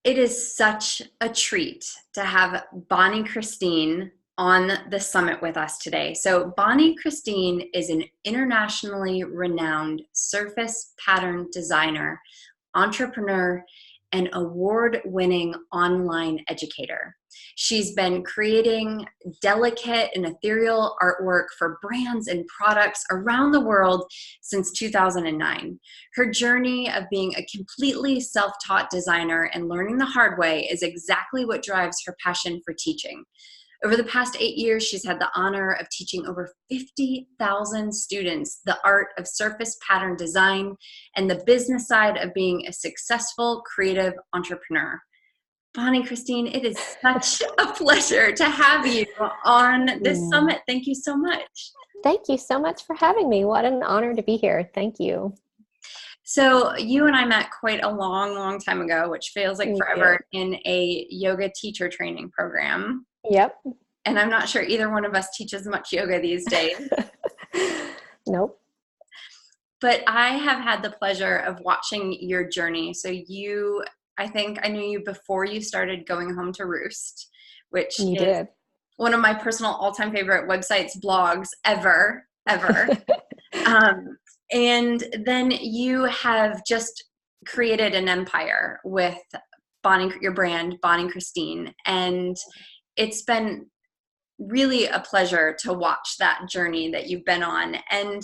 It is such a treat to have Bonnie Christine on the summit with us today. So, Bonnie Christine is an internationally renowned surface pattern designer, entrepreneur, and award winning online educator. She's been creating delicate and ethereal artwork for brands and products around the world since 2009. Her journey of being a completely self taught designer and learning the hard way is exactly what drives her passion for teaching. Over the past 8 years, she's had the honor of teaching over 50,000 students the art of surface pattern design and the business side of being a successful creative entrepreneur. Bonnie Christine, it is such a pleasure to have you on this Mm. summit. Thank you so much. Thank you so much for having me. What an honor to be here. Thank you. So, you and I met quite a long time ago, which feels like We forever, did. in a yoga teacher training program. Yep. And I'm not sure either one of us teaches much yoga these days. Nope. But I have had the pleasure of watching your journey. So I think I knew you before you started Going Home to Roost, which You is did. one of my personal all-time favorite websites, blogs ever. Um, and then you have just created an empire with your brand, Bonnie Christine. And it's been really a pleasure to watch that journey that you've been on. And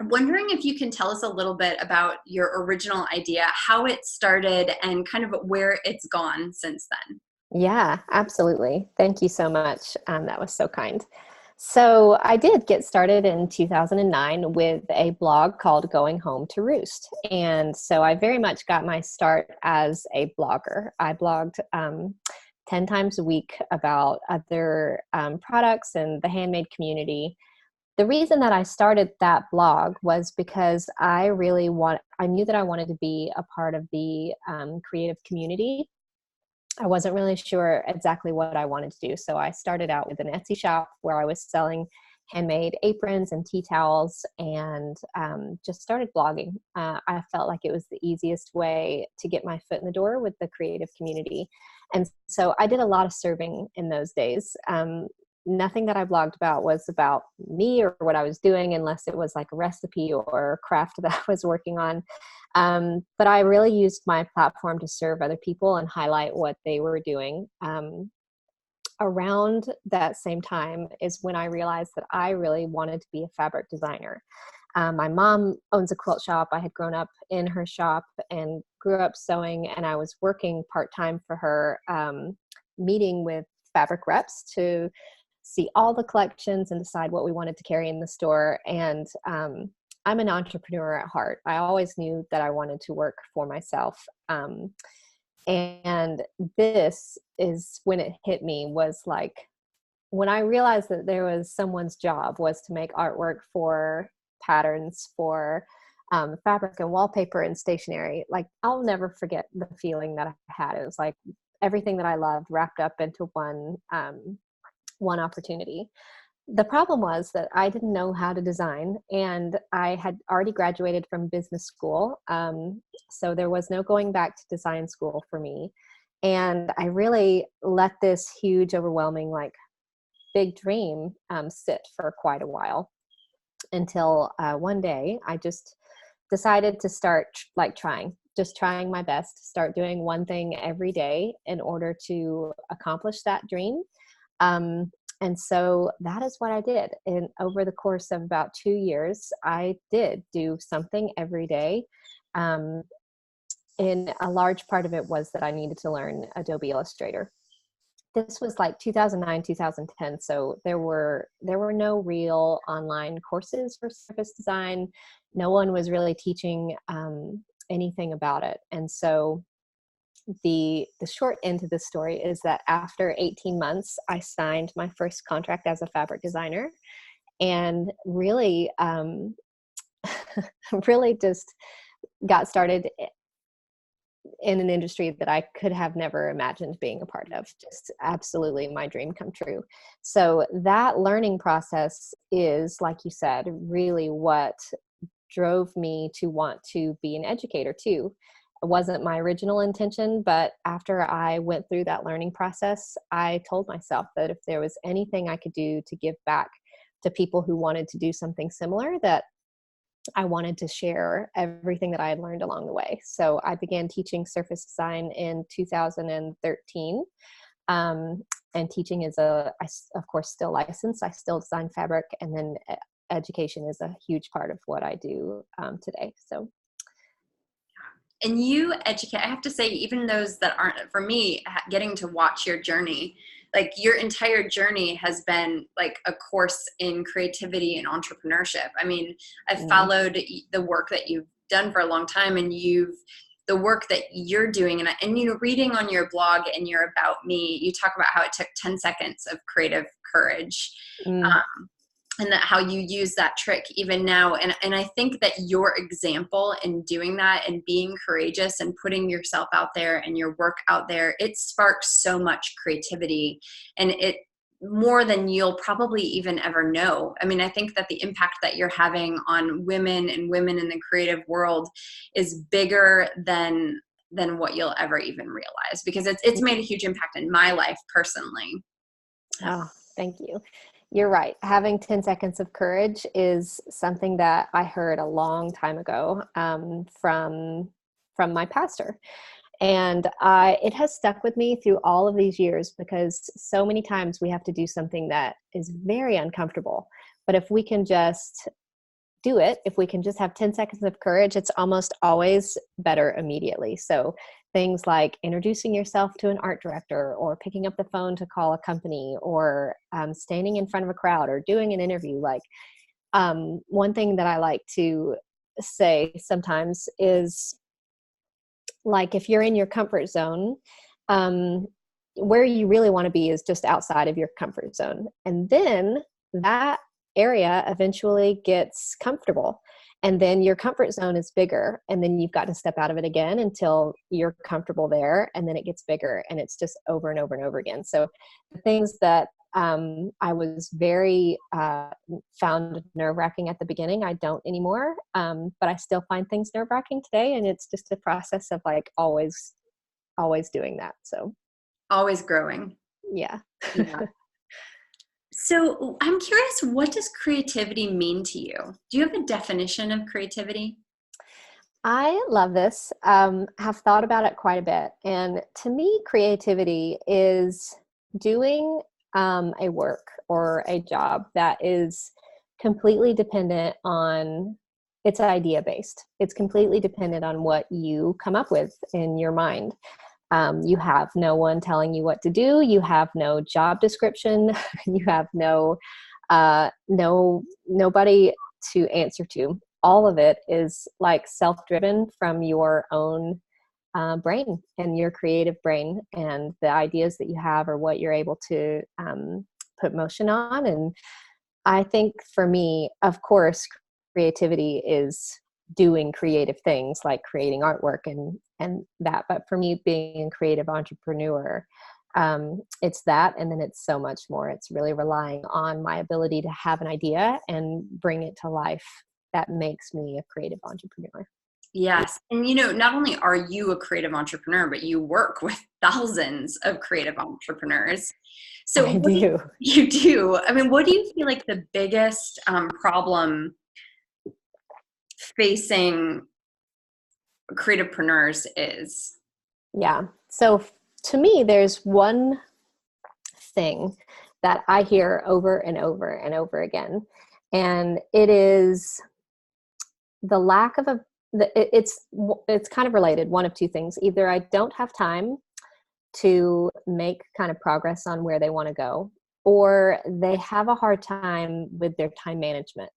I'm wondering if you can tell us a little bit about your original idea, how it started, and kind of where it's gone since then. Yeah, absolutely. Thank you so much. That was so kind. So I did get started in 2009 with a blog called Going Home to Roost. And so I very much got my start as a blogger. I blogged 10 times a week about other products and the handmade community. The reason that I started that blog was because I knew that I wanted to be a part of the creative community. I wasn't really sure exactly what I wanted to do. So I started out with an Etsy shop where I was selling handmade aprons and tea towels and just started blogging. I felt like it was the easiest way to get my foot in the door with the creative community. And so I did a lot of serving in those days. Nothing that I blogged about was about me or what I was doing, unless it was like a recipe or a craft that I was working on. But I really used my platform to serve other people and highlight what they were doing. Around that same time is when I realized that I really wanted to be a fabric designer. My mom owns a quilt shop. I had grown up in her shop and grew up sewing, and I was working part-time for her, meeting with fabric reps to see all the collections and decide what we wanted to carry in the store. And I'm an entrepreneur at heart. I always knew that I wanted to work for myself. And this is when it hit me, was like when I realized that there was someone's job was to make artwork for patterns for fabric and wallpaper and stationery. Like, I'll never forget the feeling that I had. It was like everything that I loved wrapped up into one opportunity. The problem was that I didn't know how to design, and I had already graduated from business school. So there was no going back to design school for me. And I really let this huge, overwhelming, like big dream sit for quite a while until one day I just decided to start trying my best to start doing one thing every day in order to accomplish that dream. And so that is what I did. And over the course of about 2 years, I did do something every day. And a large part of it was that I needed to learn Adobe Illustrator. This was like 2009, 2010. So there were no real online courses for surface design. No one was really teaching anything about it. And so the short end of the story is that after 18 months, I signed my first contract as a fabric designer, and really, really just got started in an industry that I could have never imagined being a part of. Just absolutely my dream come true. So that learning process is, like you said, really what drove me to want to be an educator too. wasn't my original intention, but after I went through that learning process, I told myself that if there was anything I could do to give back to people who wanted to do something similar, that I wanted to share everything that I had learned along the way. So I began teaching surface design in 2013. And teaching is of course, still licensed. I still design fabric, and then education is a huge part of what I do today. So. And you educate, I have to say, even those that aren't, for me, getting to watch your journey, like your entire journey has been like a course in creativity and entrepreneurship. I mean, I've followed the work that you've done for a long time, and the work that you're doing, and you know, reading on your blog and your About Me, you talk about how it took 10 seconds of creative courage. And that how you use that trick even now. And I think that your example in doing that and being courageous and putting yourself out there and your work out there, it sparks so much creativity, and it more than you'll probably even ever know. I mean, I think that the impact that you're having on women and women in the creative world is bigger than what you'll ever even realize, because it's made a huge impact in my life personally. Oh, thank you. You're right. Having 10 seconds of courage is something that I heard a long time ago from my pastor. And it has stuck with me through all of these years, because so many times we have to do something that is very uncomfortable. But if we can just do it, if we can just have 10 seconds of courage, it's almost always better immediately. So things like introducing yourself to an art director, or picking up the phone to call a company, or standing in front of a crowd, or doing an interview. Like one thing that I like to say sometimes is, like, if you're in your comfort zone, where you really want to be is just outside of your comfort zone. And then that area eventually gets comfortable. And then your comfort zone is bigger. And then you've got to step out of it again until you're comfortable there. And then it gets bigger. And it's just over and over and over again. So the things that I was very found nerve-wracking at the beginning, I don't anymore. But I still find things nerve-wracking today. And it's just a process of like always doing that. So always growing. Yeah. So I'm curious, what does creativity mean to you? Do you have a definition of creativity? I love this. Have thought about it quite a bit. And to me, creativity is doing a work or a job that is completely dependent on, it's idea based. It's completely dependent on what you come up with in your mind. You have no one telling you what to do. You have no job description. You have nobody to answer to. All of it is like self-driven from your own brain and your creative brain, and the ideas that you have are what you're able to put motion on. And I think for me, of course, creativity is doing creative things like creating artwork and that. But for me, being a creative entrepreneur, it's that, and then it's so much more. It's really relying on my ability to have an idea and bring it to life. That makes me a creative entrepreneur. Yes. And you know, not only are you a creative entrepreneur, but you work with thousands of creative entrepreneurs. So I do. You do. I mean, what do you feel like the biggest problem facing creativepreneurs is? Yeah. So to me, there's one thing that I hear over and over and over again, and it is the lack of it's kind of related. One of two things: either I don't have time to make kind of progress on where they want to go, or they have a hard time with their time management.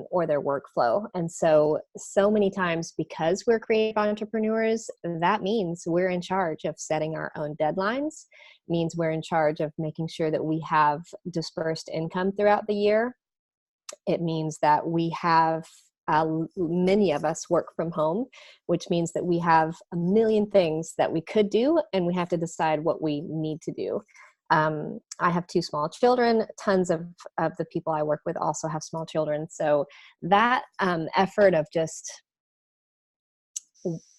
Or their workflow. And so many times, because we're creative entrepreneurs, that means we're in charge of setting our own deadlines, means we're in charge of making sure that we have dispersed income throughout the year. It means that we have many of us work from home, which means that we have a million things that we could do, and we have to decide what we need to do. I have 2 small children. Tons of the people I work with also have small children. So that effort of just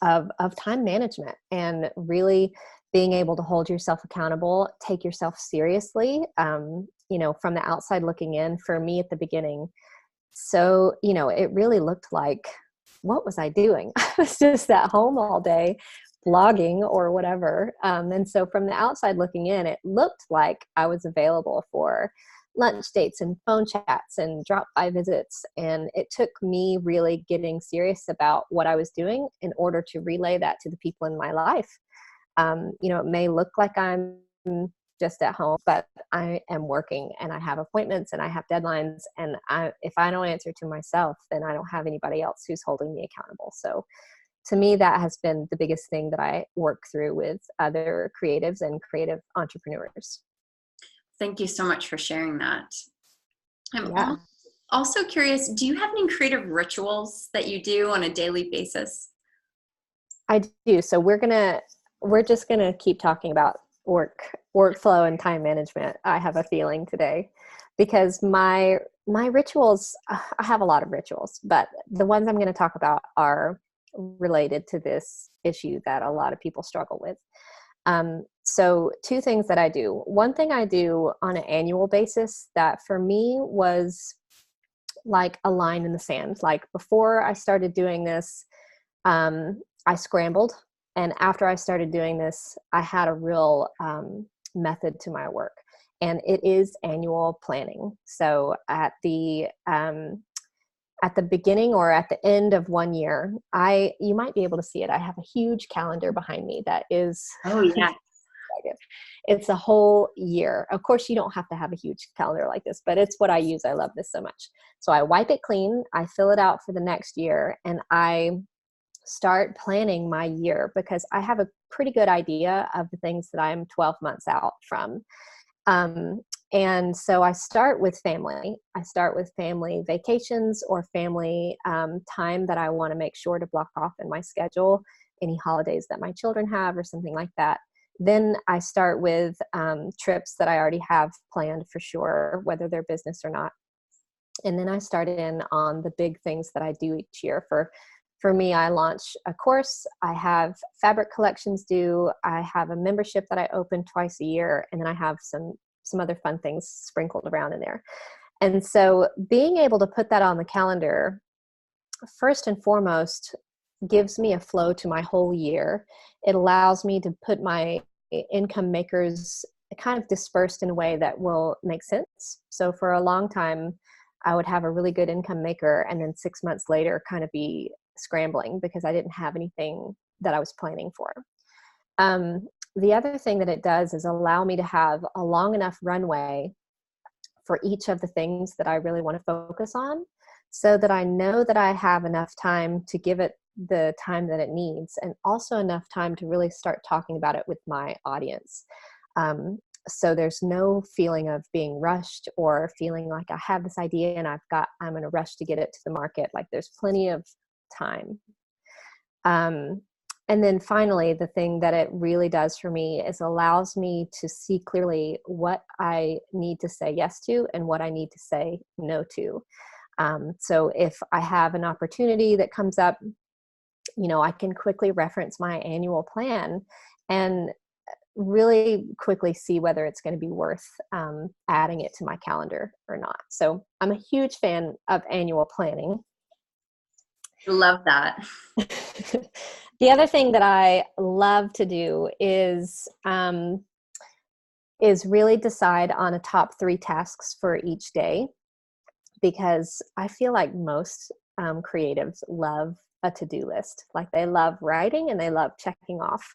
of time management and really being able to hold yourself accountable, take yourself seriously. From the outside looking in, for me at the beginning, so, it really looked like, what was I doing? I was just at home all day blogging or whatever. And so from the outside looking in, it looked like I was available for lunch dates and phone chats and drop by visits. And it took me really getting serious about what I was doing in order to relay that to the people in my life. It may look like I'm just at home, but I am working and I have appointments and I have deadlines. And if I don't answer to myself, then I don't have anybody else who's holding me accountable. So to me, that has been the biggest thing that I work through with other creatives and creative entrepreneurs. Thank you so much for sharing that. I'm Yeah, also curious, do you have any creative rituals that you do on a daily basis? I do. So we're just gonna keep talking about workflow and time management. I have a feeling today, because my rituals, I have a lot of rituals, but the ones I'm going to talk about are related to this issue that a lot of people struggle with. So two things that I do. One thing I do on an annual basis that for me was like a line in the sand. Like before I started doing this, I scrambled. And after I started doing this, I had a real method to my work. And it is annual planning. So at the beginning or at the end of one year, you might be able to see it. I have a huge calendar behind me that is Oh, yeah. it's a whole year. Of course, you don't have to have a huge calendar like this, but it's what I use. I love this so much. So I wipe it clean, I fill it out for the next year, and I start planning my year because I have a pretty good idea of the things that I'm 12 months out from. And so I start with family. I start with family vacations or family time that I want to make sure to block off in my schedule, any holidays that my children have or something like that. Then I start with trips that I already have planned for sure, whether they're business or not. And then I start in on the big things that I do each year. For me, I launch a course, I have fabric collections due, I have a membership that I open twice a year, and then I have some other fun things sprinkled around in there. And so being able to put that on the calendar, first and foremost, gives me a flow to my whole year. It allows me to put my income makers kind of dispersed in a way that will make sense. So for a long time, I would have a really good income maker and then 6 months later kind of be scrambling because I didn't have anything that I was planning for. The other thing that it does is allow me to have a long enough runway for each of the things that I really want to focus on, so that I know that I have enough time to give it the time that it needs, and also enough time to really start talking about it with my audience. So there's no feeling of being rushed or feeling like I have this idea and I'm in a rush to get it to the market. Like there's plenty of time. And then finally, the thing that it really does for me is allows me to see clearly what I need to say yes to and what I need to say no to. So if I have an opportunity that comes up, I can quickly reference my annual plan and really quickly see whether it's going to be worth adding it to my calendar or not. So I'm a huge fan of annual planning. Love that. The other thing that I love to do is really decide on a top 3 tasks for each day, because I feel like most creatives love a to-do list. Like they love writing and they love checking off.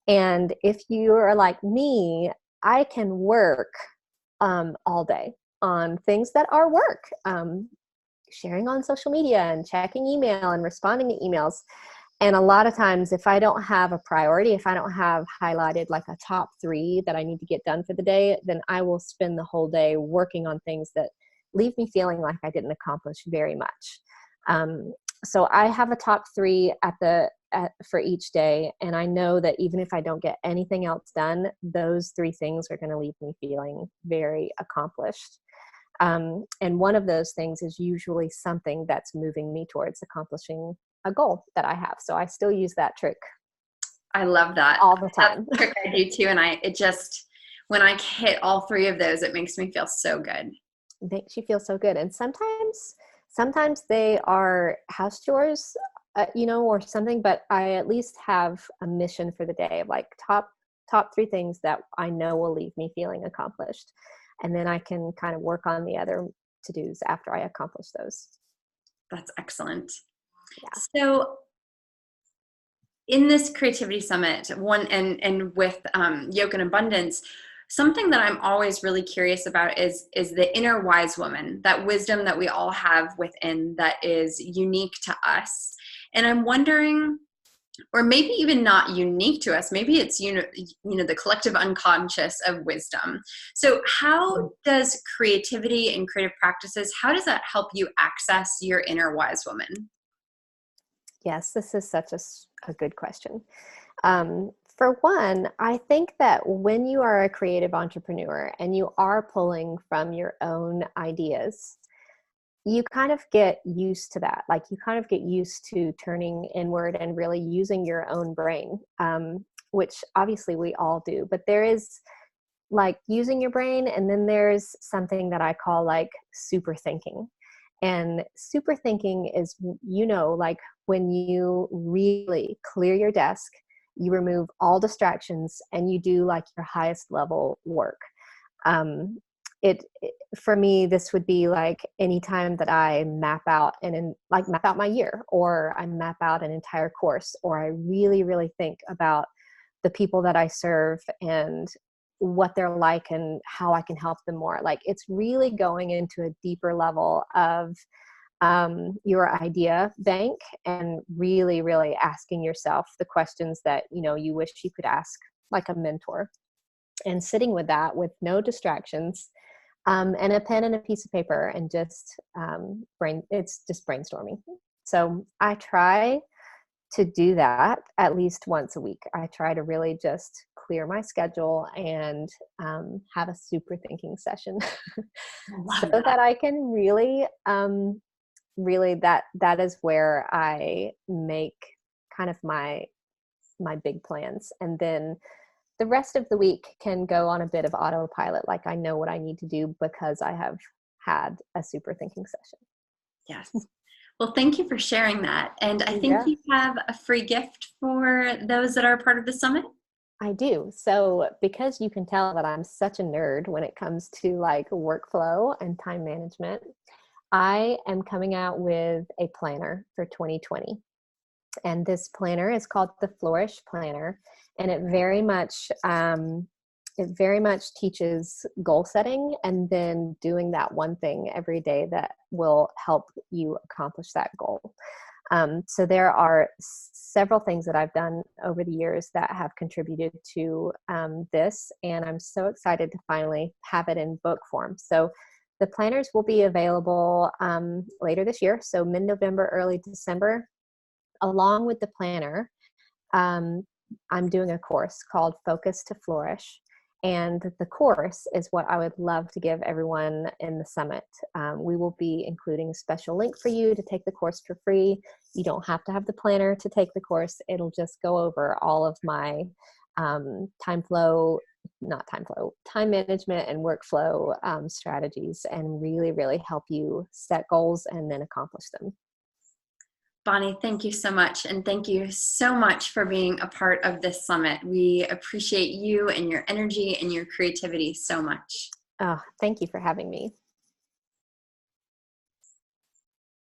And if you are like me, I can work all day on things that are work, sharing on social media and checking email and responding to emails. And a lot of times, if I don't have a priority, if I don't have highlighted like a top 3 that I need to get done for the day, then I will spend the whole day working on things that leave me feeling like I didn't accomplish very much. So I have a top 3 for each day. And I know that even if I don't get anything else done, those 3 things are going to leave me feeling very accomplished. And one of those things is usually something that's moving me towards accomplishing a goal that I have. So I still use that trick I love that. all the That's time. a trick I do too. And when I hit all three of those, it makes me feel so good. Makes you feel so good. And sometimes they are house chores, or something, but I at least have a mission for the day of like top three things that I know will leave me feeling accomplished. And then I can kind of work on the other to-dos after I accomplish those. That's excellent. Yeah. So in this creativity summit, and with Yoke and Abundance, something that I'm always really curious about is the inner wise woman, that wisdom that we all have within that is unique to us. And I'm wondering, or maybe even not unique to us, maybe it's the collective unconscious of wisdom. So how does creativity and creative practices, how does that help you access your inner wise woman? Yes, this is such a good question. For one, I think that when you are a creative entrepreneur and you are pulling from your own ideas, you kind of get used to that. Like you kind of get used to turning inward and really using your own brain, which obviously we all do. But there is like using your brain, and then there's something that I call like super thinking. And super thinking is, like when you really clear your desk, you remove all distractions and you do like your highest level work. For me, this would be like anytime that I map out map out my year, or I map out an entire course, or I really, really think about the people that I serve and what they're like and how I can help them more. Like it's really going into a deeper level of your idea bank and really, really asking yourself the questions that, you wish you could ask like a mentor, and sitting with that with no distractions, and a pen and a piece of paper, and just it's just brainstorming. So I try to do that at least once a week. I try to really just clear my schedule and have a super thinking session so that I can really, that is where I make kind of my big plans. And then the rest of the week can go on a bit of autopilot. Like I know what I need to do because I have had a super thinking session. Yes. Well, thank you for sharing that. And I think you have a free gift for those that are part of the summit. I do. So because you can tell that I'm such a nerd when it comes to like workflow and time management, I am coming out with a planner for 2020. And this planner is called the Flourish Planner. And it very much teaches goal setting and then doing that one thing every day that will help you accomplish that goal. So there are several things that I've done over the years that have contributed to this, and I'm so excited to finally have it in book form. So the planners will be available later this year, so mid-November, early December. Along with the planner, I'm doing a course called Focus to Flourish. And the course is what I would love to give everyone in the summit. We will be including a special link for you to take the course for free. You don't have to have the planner to take the course. It'll just go over all of my time management and workflow strategies, and really, really help you set goals and then accomplish them. Bonnie, thank you so much. And thank you so much for being a part of this summit. We appreciate you and your energy and your creativity so much. Oh, thank you for having me.